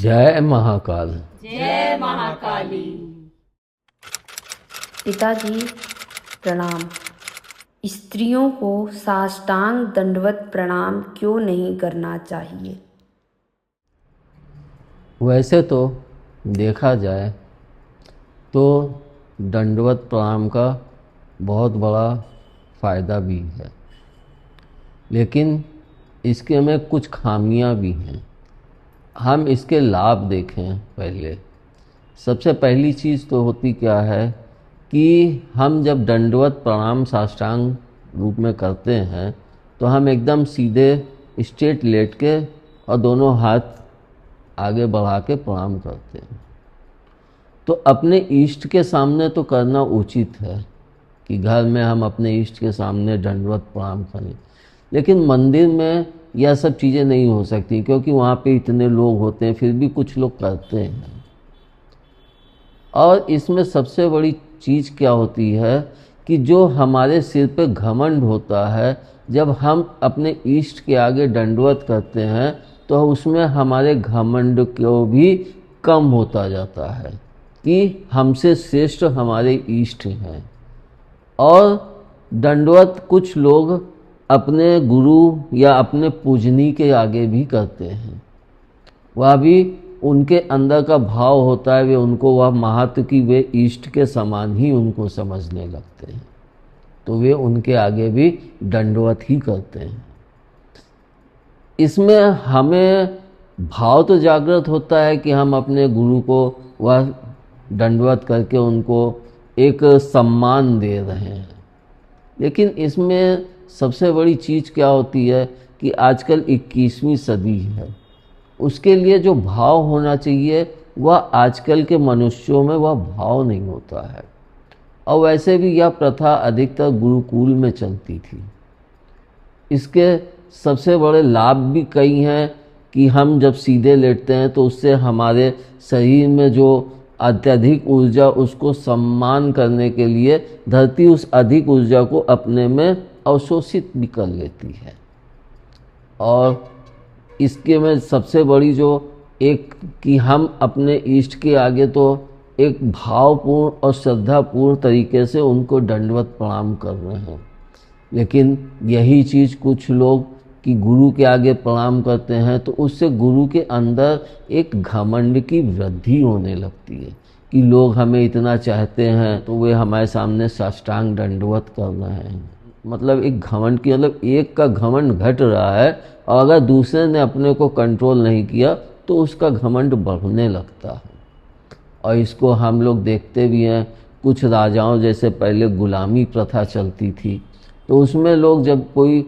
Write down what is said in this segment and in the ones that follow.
जय महाकाल। जय महाकाली। पिताजी प्रणाम। स्त्रियों को साष्टांग दंडवत प्रणाम क्यों नहीं करना चाहिए? वैसे तो देखा जाए तो दंडवत प्रणाम का बहुत बड़ा फ़ायदा भी है, लेकिन इसके में कुछ खामियां भी हैं। हम इसके लाभ देखें। पहले सबसे पहली चीज़ तो होती क्या है कि हम जब दंडवत प्रणाम साष्टांग रूप में करते हैं तो हम एकदम सीधे स्ट्रेट लेट के और दोनों हाथ आगे बढ़ा के प्रणाम करते हैं। तो अपने इष्ट के सामने तो करना उचित है कि घर में हम अपने इष्ट के सामने दंडवत प्रणाम करें, लेकिन मंदिर में यह सब चीज़ें नहीं हो सकती क्योंकि वहाँ पे इतने लोग होते हैं, फिर भी कुछ लोग करते हैं। और इसमें सबसे बड़ी चीज़ क्या होती है कि जो हमारे सिर पे घमंड होता है, जब हम अपने इष्ट के आगे दंडवत करते हैं तो उसमें हमारे घमंड को भी कम होता जाता है कि हमसे श्रेष्ठ हमारे इष्ट हैं। और दंडवत कुछ लोग अपने गुरु या अपने पूजनी के आगे भी करते हैं। वह भी उनके अंदर का भाव होता है, वे उनको वह महत्व की वे इष्ट के समान ही उनको समझने लगते हैं, तो वे उनके आगे भी दंडवत ही करते हैं। इसमें हमें भाव तो जागृत होता है कि हम अपने गुरु को वह दंडवत करके उनको एक सम्मान दे रहे हैं, लेकिन इसमें सबसे बड़ी चीज़ क्या होती है कि आजकल 21वीं सदी है, उसके लिए जो भाव होना चाहिए वह आजकल के मनुष्यों में वह भाव नहीं होता है। और वैसे भी यह प्रथा अधिकतर गुरुकुल में चलती थी। इसके सबसे बड़े लाभ भी कई हैं कि हम जब सीधे लेटते हैं तो उससे हमारे शरीर में जो अत्यधिक ऊर्जा, उसको सम्मान करने के लिए धरती उस अधिक ऊर्जा को अपने में अवशोषित भी कर लेती है। और इसके में सबसे बड़ी जो एक कि हम अपने इष्ट के आगे तो एक भावपूर्ण और श्रद्धापूर्ण तरीके से उनको दंडवत प्रणाम कर रहे हैं, लेकिन यही चीज़ कुछ लोग कि गुरु के आगे प्रणाम करते हैं तो उससे गुरु के अंदर एक घमंड की वृद्धि होने लगती है कि लोग हमें इतना चाहते हैं तो वे हमारे सामने साष्टांग दंडवत कर रहे हैं। मतलब एक घमंड की मतलब एक का घमंड घट रहा है, और अगर दूसरे ने अपने को कंट्रोल नहीं किया तो उसका घमंड बढ़ने लगता है। और इसको हम लोग देखते भी हैं। कुछ राजाओं जैसे पहले गुलामी प्रथा चलती थी, तो उसमें लोग जब कोई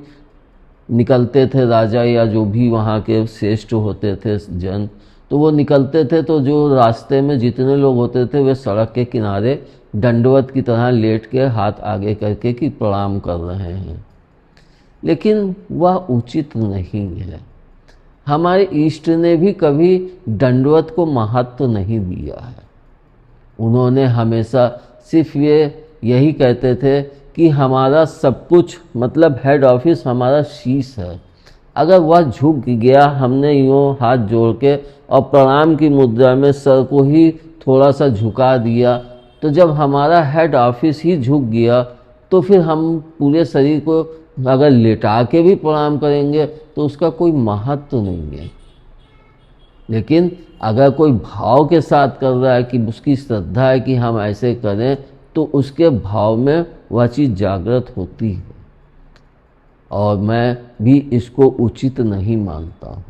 निकलते थे, राजा या जो भी वहाँ के श्रेष्ठ होते थे जन, तो वो निकलते थे तो जो रास्ते में जितने लोग होते थे वे सड़क के किनारे दंडवत की तरह लेट के हाथ आगे करके कि प्रणाम कर रहे हैं, लेकिन वह उचित नहीं है। हमारे इष्ट ने भी कभी दंडवत को महत्व नहीं दिया है। उन्होंने हमेशा सिर्फ यही कहते थे कि हमारा सब कुछ मतलब हेड ऑफिस हमारा शीश है। अगर वह झुक गया, हमने यूँ हाथ जोड़ के और प्रणाम की मुद्रा में सर को ही थोड़ा सा झुका दिया, तो जब हमारा हेड ऑफिस ही झुक गया तो फिर हम पूरे शरीर को अगर लेटा के भी प्रणाम करेंगे तो उसका कोई महत्व नहीं है। लेकिन अगर कोई भाव के साथ कर रहा है कि उसकी श्रद्धा है कि हम ऐसे करें, तो उसके भाव में वह चीज़ जागृत होती है। और मैं भी इसको उचित नहीं मानता हूँ।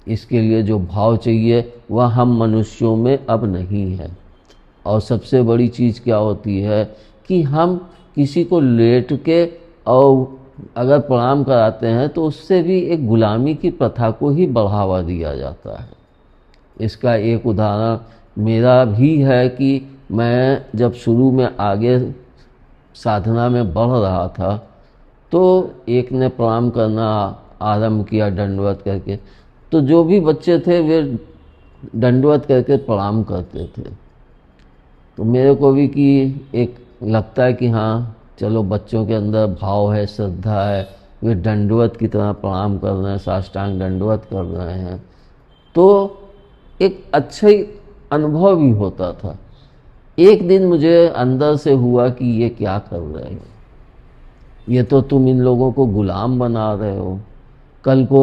इसके लिए जो भाव चाहिए वह हम मनुष्यों में अब नहीं है। और सबसे बड़ी चीज़ क्या होती है कि हम किसी को लेट के और अगर प्रणाम कराते हैं तो उससे भी एक गुलामी की प्रथा को ही बढ़ावा दिया जाता है। इसका एक उदाहरण मेरा भी है कि मैं जब शुरू में आगे साधना में बढ़ रहा था तो एक ने प्रणाम करना आरंभ किया दंडवत करके, तो जो भी बच्चे थे वे दंडवत करके प्रणाम करते थे। तो मेरे को भी कि एक लगता है कि हाँ चलो बच्चों के अंदर भाव है, श्रद्धा है, वे दंडवत की तरह प्रणाम कर रहे हैं, साष्टांग दंडवत कर रहे हैं, तो एक अच्छा ही अनुभव भी होता था। एक दिन मुझे अंदर से हुआ कि ये क्या कर रहे हो, ये तो तुम इन लोगों को गुलाम बना रहे हो। कल को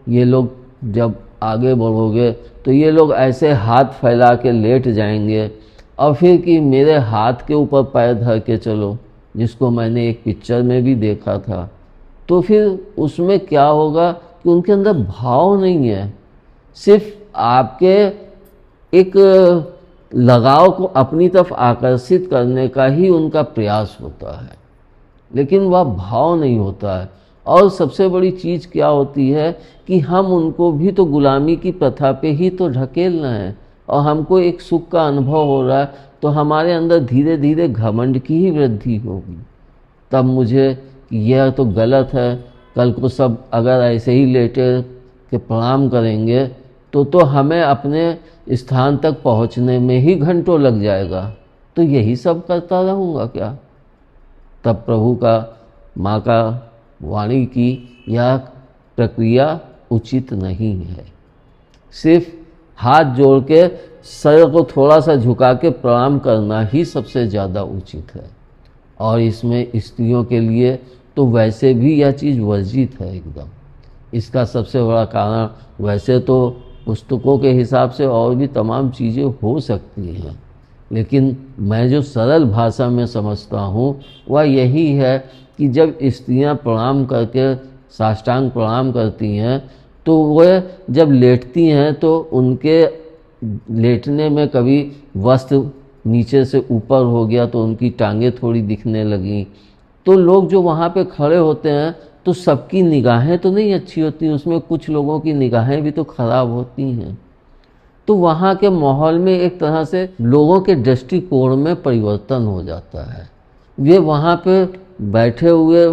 ये लोग जब आगे बढ़ोगे तो ये लोग ऐसे हाथ फैला के लेट जाएंगे और फिर कि मेरे हाथ के ऊपर पैर धर के चलो, जिसको मैंने एक पिक्चर में भी देखा था। तो फिर उसमें क्या होगा कि उनके अंदर भाव नहीं है, सिर्फ आपके एक लगाव को अपनी तरफ आकर्षित करने का ही उनका प्रयास होता है, लेकिन वह भाव नहीं होता है। और सबसे बड़ी चीज़ क्या होती है कि हम उनको भी तो गुलामी की प्रथा पे ही तो ढकेल रहे हैं, और हमको एक सुख का अनुभव हो रहा है तो हमारे अंदर धीरे धीरे घमंड की ही वृद्धि होगी। तब मुझे यह तो गलत है, कल को सब अगर ऐसे ही लेटे के प्रणाम करेंगे तो हमें अपने स्थान तक पहुंचने में ही घंटों लग जाएगा, तो यही सब करता रहूँगा क्या। तब प्रभु का, माँ का वाणी की यह प्रक्रिया उचित नहीं है। सिर्फ हाथ जोड़ के सर को थोड़ा सा झुका के प्रणाम करना ही सबसे ज़्यादा उचित है। और इसमें स्त्रियों के लिए तो वैसे भी यह चीज़ वर्जित है एकदम। इसका सबसे बड़ा कारण वैसे तो पुस्तकों के हिसाब से और भी तमाम चीज़ें हो सकती हैं, लेकिन मैं जो सरल भाषा में समझता हूँ वह यही है कि जब स्त्रियाँ प्रणाम करके साष्टांग प्रणाम करती हैं तो वह जब लेटती हैं तो उनके लेटने में कभी वस्त्र नीचे से ऊपर हो गया तो उनकी टांगें थोड़ी दिखने लगीं, तो लोग जो वहाँ पे खड़े होते हैं तो सबकी निगाहें तो नहीं अच्छी होती, उसमें कुछ लोगों की निगाहें भी तो खराब होती हैं। तो वहाँ के माहौल में एक तरह से लोगों के दृष्टिकोण में परिवर्तन हो जाता है। वे वहाँ पे बैठे हुए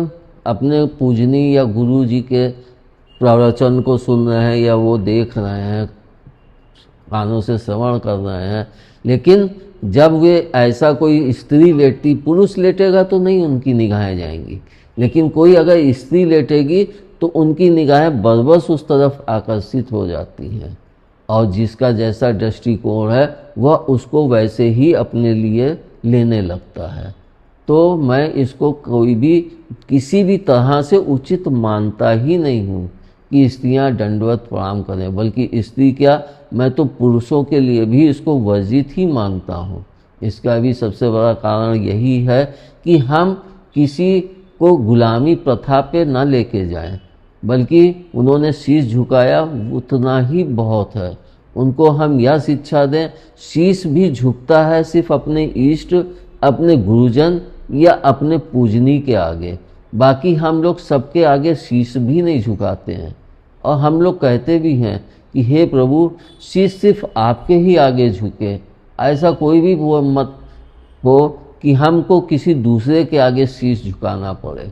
अपने पूजनी या गुरु जी के प्रवचन को सुन रहे हैं या वो देख रहे हैं, कानों से श्रवण कर रहे हैं, लेकिन जब वे ऐसा कोई स्त्री लेटती, पुरुष लेटेगा तो नहीं उनकी निगाहें जाएंगी, लेकिन कोई अगर स्त्री लेटेगी तो उनकी निगाहें बरबस उस तरफ आकर्षित हो जाती हैं, और जिसका जैसा दृष्टिकोण है वह उसको वैसे ही अपने लिए लेने लगता है। तो मैं इसको कोई भी किसी भी तरह से उचित मानता ही नहीं हूँ कि स्त्रियाँ दंडवत प्रणाम करें, बल्कि स्त्री क्या, मैं तो पुरुषों के लिए भी इसको वर्जित ही मानता हूँ। इसका भी सबसे बड़ा कारण यही है कि हम किसी को गुलामी प्रथा पे न लेके जाएं, बल्कि उन्होंने शीश झुकाया उतना ही बहुत है। उनको हम यह शिक्षा दें, शीश भी झुकता है सिर्फ अपने इष्ट, अपने गुरुजन या अपने पूजनी के आगे, बाकी हम लोग सबके आगे शीश भी नहीं झुकाते हैं। और हम लोग कहते भी हैं कि हे प्रभु, शीश सिर्फ आपके ही आगे झुके, ऐसा कोई भी वो मत हो कि हमको किसी दूसरे के आगे शीश झुकाना पड़े।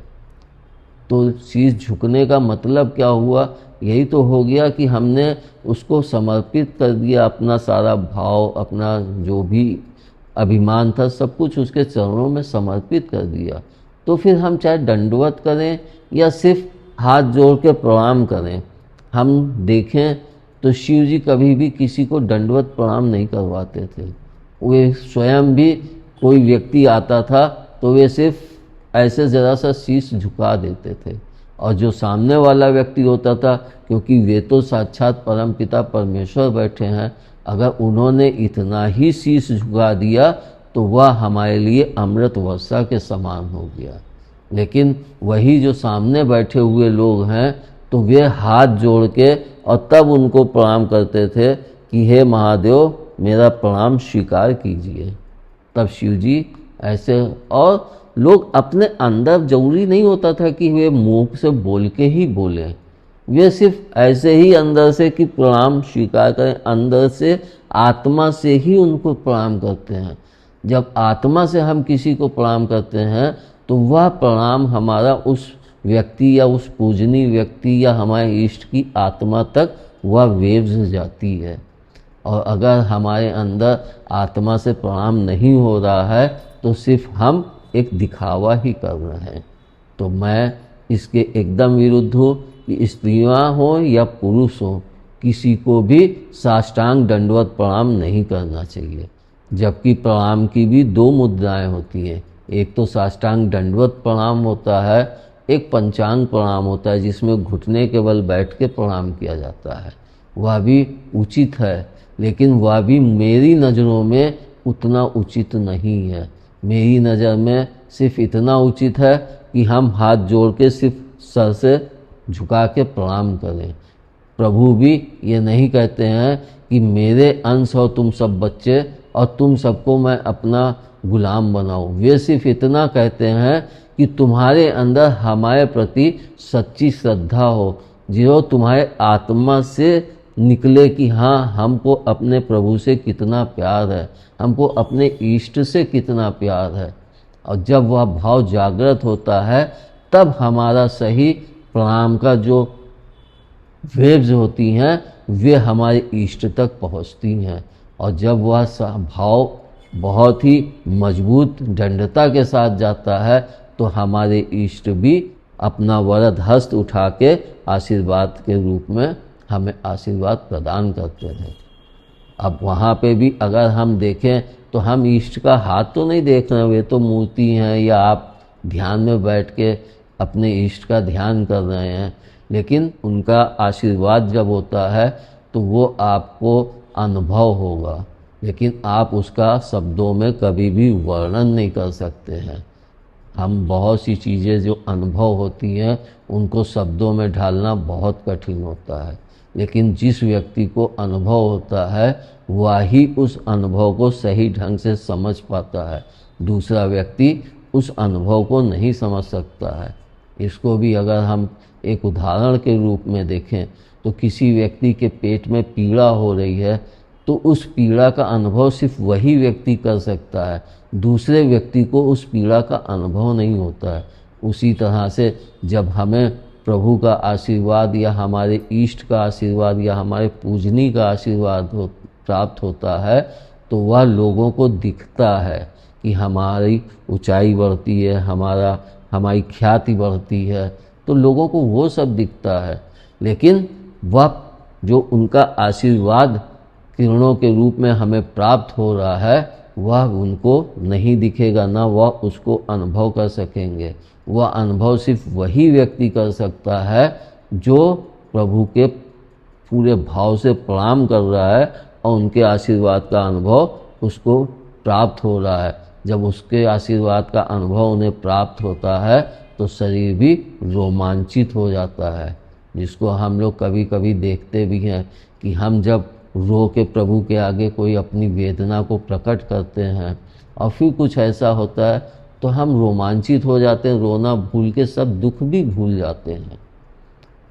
तो शीश झुकने का मतलब क्या हुआ, यही तो हो गया कि हमने उसको समर्पित कर दिया, अपना सारा भाव, अपना जो भी अभिमान था सब कुछ उसके चरणों में समर्पित कर दिया। तो फिर हम चाहे दंडवत करें या सिर्फ हाथ जोड़ के प्रणाम करें, हम देखें तो शिव जी कभी भी किसी को दंडवत प्रणाम नहीं करवाते थे। वे स्वयं भी, कोई व्यक्ति आता था तो वे सिर्फ ऐसे ज़रा सा शीश झुका देते थे, और जो सामने वाला व्यक्ति होता था, क्योंकि वे तो साक्षात परमपिता परमेश्वर बैठे हैं, अगर उन्होंने इतना ही शीश झुका दिया तो वह हमारे लिए अमृत वर्षा के समान हो गया। लेकिन वही जो सामने बैठे हुए लोग हैं तो वे हाथ जोड़ के और तब उनको प्रणाम करते थे कि हे महादेव, मेरा प्रणाम स्वीकार कीजिए। तब शिव जी ऐसे, और लोग अपने अंदर, जरूरी नहीं होता था कि वे मुंह से बोल के ही बोलें, वे सिर्फ ऐसे ही अंदर से कि प्रणाम स्वीकार करें, अंदर से आत्मा से ही उनको प्रणाम करते हैं। जब आत्मा से हम किसी को प्रणाम करते हैं तो वह प्रणाम हमारा उस व्यक्ति या उस पूजनीय व्यक्ति या हमारे इष्ट की आत्मा तक वह वेव्स जाती है। और अगर हमारे अंदर आत्मा से प्रणाम नहीं हो रहा है तो सिर्फ हम एक दिखावा ही कर रहे हैं। तो मैं इसके एकदम विरुद्ध हूँ कि स्त्रियाँ हों या पुरुष हों, किसी को भी साष्टांग दंडवत प्रणाम नहीं करना चाहिए। जबकि प्रणाम की भी दो मुद्राएं होती हैं, एक तो साष्टांग दंडवत प्रणाम होता है, एक पंचांग प्रणाम होता है जिसमें घुटने के बल बैठ के प्रणाम किया जाता है। वह भी उचित है, लेकिन वह भी मेरी नज़रों में उतना उचित नहीं है। मेरी नज़र में सिर्फ इतना उचित है कि हम हाथ जोड़ के सिर्फ सर से झुका के प्रणाम करें। प्रभु भी ये नहीं कहते हैं कि मेरे अंश हो तुम सब बच्चे और तुम सबको मैं अपना गुलाम बनाऊं। वे सिर्फ इतना कहते हैं कि तुम्हारे अंदर हमारे प्रति सच्ची श्रद्धा हो, जो तुम्हारे आत्मा से निकले कि हाँ, हमको अपने प्रभु से कितना प्यार है, हमको अपने इष्ट से कितना प्यार है। और जब वह भाव जागृत होता है तब हमारा सही प्रणाम का जो वेव्स होती हैं वे हमारे इष्ट तक पहुंचती हैं। और जब वह भाव बहुत ही मजबूत दृढ़ता के साथ जाता है तो हमारे इष्ट भी अपना वरद हस्त उठा के आशीर्वाद के रूप में हमें आशीर्वाद प्रदान करते हैं। अब वहाँ पे भी अगर हम देखें तो हम इष्ट का हाथ तो नहीं देख रहे हैं, वे तो मूर्ति हैं, या आप ध्यान में बैठ के अपने इष्ट का ध्यान कर रहे हैं, लेकिन उनका आशीर्वाद जब होता है तो वो आपको अनुभव होगा, लेकिन आप उसका शब्दों में कभी भी वर्णन नहीं कर सकते हैं। हम बहुत सी चीज़ें जो अनुभव होती हैं उनको शब्दों में ढालना बहुत कठिन होता है, लेकिन जिस व्यक्ति को अनुभव होता है वह ही उस अनुभव को सही ढंग से समझ पाता है। दूसरा व्यक्ति उस अनुभव को नहीं समझ सकता है। इसको भी अगर हम एक उदाहरण के रूप में देखें तो किसी व्यक्ति के पेट में पीड़ा हो रही है तो उस पीड़ा का अनुभव सिर्फ वही व्यक्ति कर सकता है, दूसरे व्यक्ति को उस पीड़ा का अनुभव नहीं होता है। उसी तरह से जब हमें प्रभु का आशीर्वाद या हमारे इष्ट का आशीर्वाद या हमारे पूजनी का आशीर्वाद प्राप्त होता है तो वह लोगों को दिखता है कि हमारी ऊंचाई बढ़ती है, हमारी ख्याति बढ़ती है, तो लोगों को वो सब दिखता है। लेकिन वह जो उनका आशीर्वाद किरणों के रूप में हमें प्राप्त हो रहा है वह उनको नहीं दिखेगा, ना वह उसको अनुभव कर सकेंगे। वह अनुभव सिर्फ वही व्यक्ति कर सकता है जो प्रभु के पूरे भाव से प्रणाम कर रहा है और उनके आशीर्वाद का अनुभव उसको प्राप्त हो रहा है। जब उसके आशीर्वाद का अनुभव उन्हें प्राप्त होता है तो शरीर भी रोमांचित हो जाता है, जिसको हम लोग कभी कभी देखते भी हैं कि हम जब रो के प्रभु के आगे कोई अपनी वेदना को प्रकट करते हैं और फिर कुछ ऐसा होता है तो हम रोमांचित हो जाते हैं, रोना भूल के सब दुख भी भूल जाते हैं।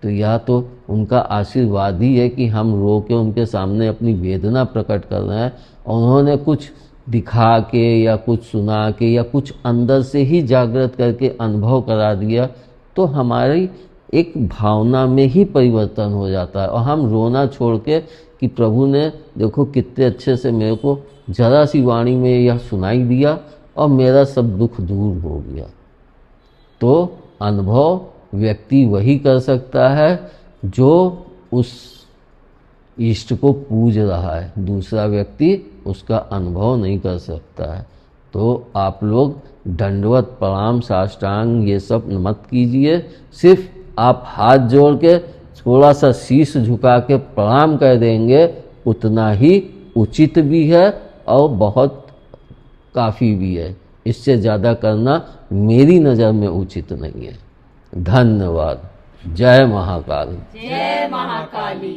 तो यह तो उनका आशीर्वाद ही है कि हम रो के उनके सामने अपनी वेदना प्रकट कर रहे हैं और उन्होंने कुछ दिखा के या कुछ सुना के या कुछ अंदर से ही जागृत करके अनुभव करा दिया तो हमारी एक भावना में ही परिवर्तन हो जाता है और हम रोना छोड़ के कि प्रभु ने देखो कितने अच्छे से मेरे को जरा सी वाणी में यह सुनाई दिया और मेरा सब दुख दूर हो गया। तो अनुभव व्यक्ति वही कर सकता है जो उस इष्ट को पूज रहा है, दूसरा व्यक्ति उसका अनुभव नहीं कर सकता है। तो आप लोग दंडवत प्रणाम साष्टांग ये सब मत कीजिए, सिर्फ आप हाथ जोड़ के थोड़ा सा शीश झुका के प्रणाम कर देंगे उतना ही उचित भी है और बहुत काफ़ी भी है। इससे ज़्यादा करना मेरी नज़र में उचित नहीं है। धन्यवाद। जय महाकाल। जय महाकाली।